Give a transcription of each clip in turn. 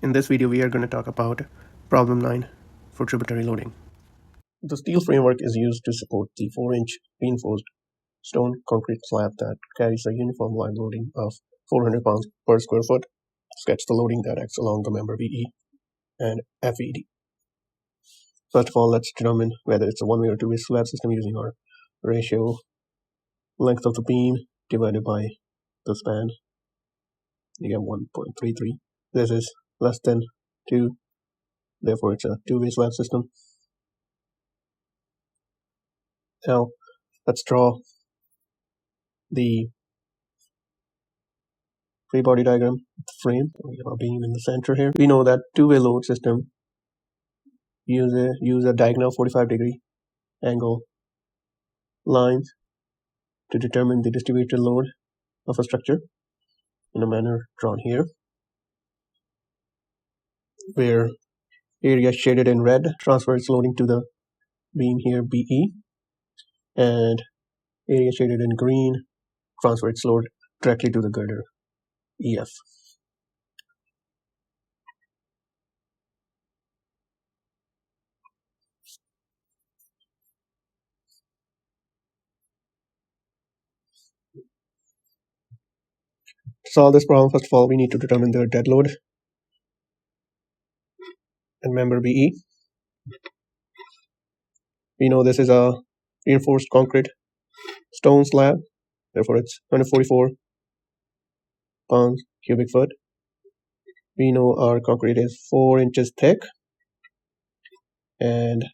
In this video, we are going to talk about problem 9 for tributary loading. The steel framework is used to support the 4-inch reinforced stone concrete slab that carries a uniform live loading of 400 pounds per square foot. Sketch the loading that acts along the member BE and FED. First of all, let's determine whether it's a one-way or two-way slab system using our ratio length of the beam divided by the span. You get 1.33. This is less than 2, therefore it's a two-way slab system. Now let's draw the free body diagram, the frame. We have a beam in the center here. We know that two-way load system use a diagonal 45-degree angle lines to determine the distributed load of a structure in a manner drawn here, where area shaded in red transfers loading to the beam here BE, and area shaded in green transfers load directly to the girder EF. To solve this problem, first of all, we need to determine the dead load and member BE. We know this is a reinforced concrete stone slab, therefore it's 144 pounds cubic foot. We know our concrete is 4 inches thick and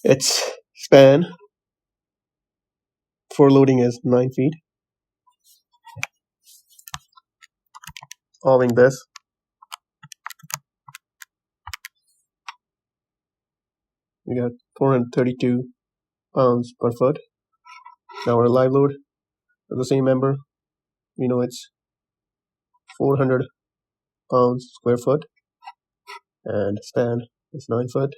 its span for loading is 9 feet. Solving this, we got 432 pounds per foot. Now our live load of the same member, we know it's 400 pounds square foot, and span is 9 foot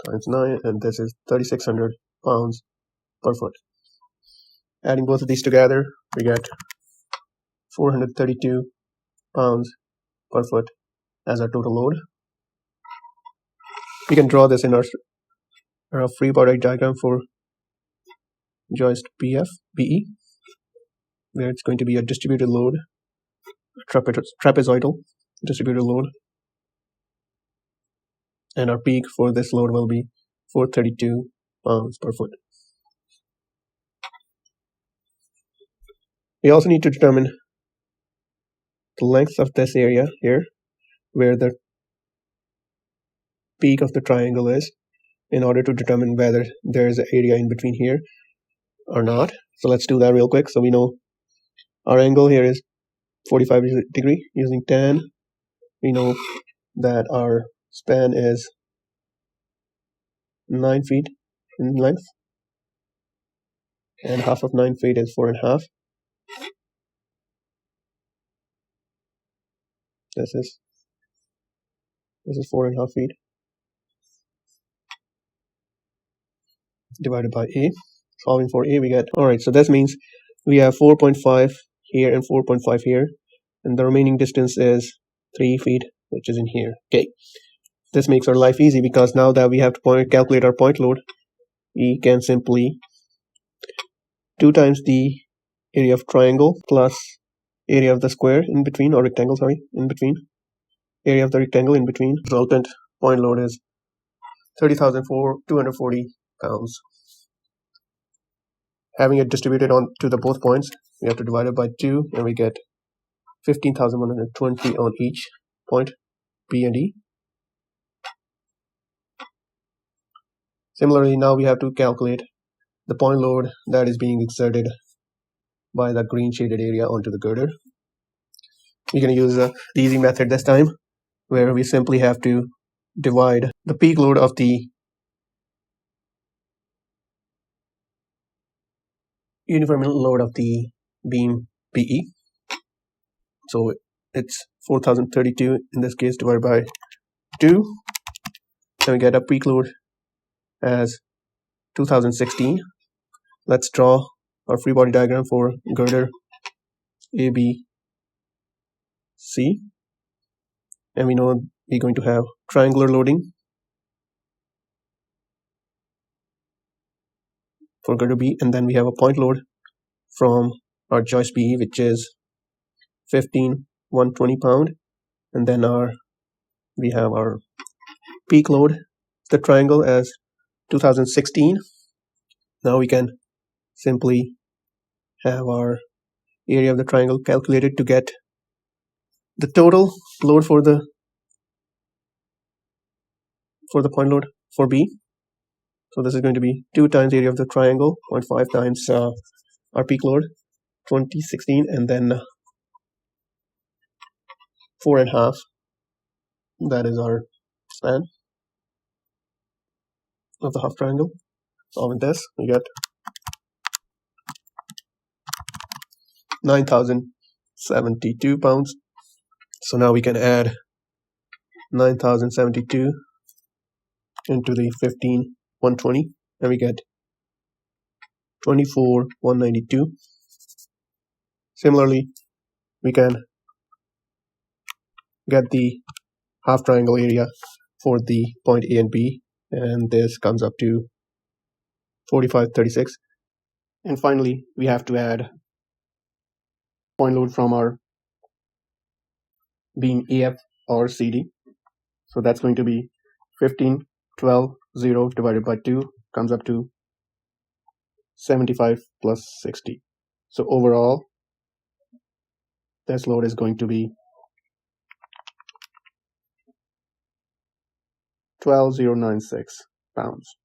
times 9, and this is 3600 pounds per foot. Adding both of these together, we get 432 pounds per foot as our total load. We can draw this in our free body diagram for joist BE, where it's going to be a distributed load, trapezoidal distributed load, and our peak for this load will be 432 pounds per foot. We also need to determine the length of this area here, where the peak of the triangle is, in order to determine whether there is an area in between here or not. So let's do that real quick. So we know our angle here is 45 degree using tan. We know that our span is 9 feet in length, and half of 9 feet is 4.5. This is 4.5 feet divided by A. Solving for A, we get, alright, so this means we have 4.5 here and 4.5 here, and the remaining distance is 3 feet, which is in here. Okay, this makes our life easy, because now that we have to calculate our point load, we can simply 2 times the area of triangle plus area of the square in between, or rectangle, sorry, in between, area of the rectangle in between. Resultant point load is 30,240 pounds. Having it distributed on to the both points, we have to divide it by 2, and we get 15,120 on each point, B and E. Similarly, now we have to calculate the point load that is being exerted by the green shaded area onto the girder. We're going to use the easy method this time, where we simply have to divide the peak load of the uniform load of the beam BE. So it's 4032 in this case divided by 2, and we get a peak load as 2016. Let's draw our free body diagram for girder ABC. and we know we're going to have triangular loading for girder B, and then we have a point load from our joist B, which is 15 120 pound, and then we have our peak load, the triangle, as 2016. Now we can simply have our area of the triangle calculated to get the total load for the point load for B. So this is going to be 2 times area of the triangle, 0.5 times our peak load 2016, and then 4.5. That is our span of the half triangle. Solving this, we get 9,072 pounds. So now we can add 9,072 into the 15,120, and we get 24,192. Similarly, we can get the half triangle area for the point A and B, and this comes up to 4536. And finally, we have to add point load from our beam AF or CD. So that's going to be 15 12 0 divided by 2 comes up to 75 plus 60. So overall, this load is going to be 12,096 pounds.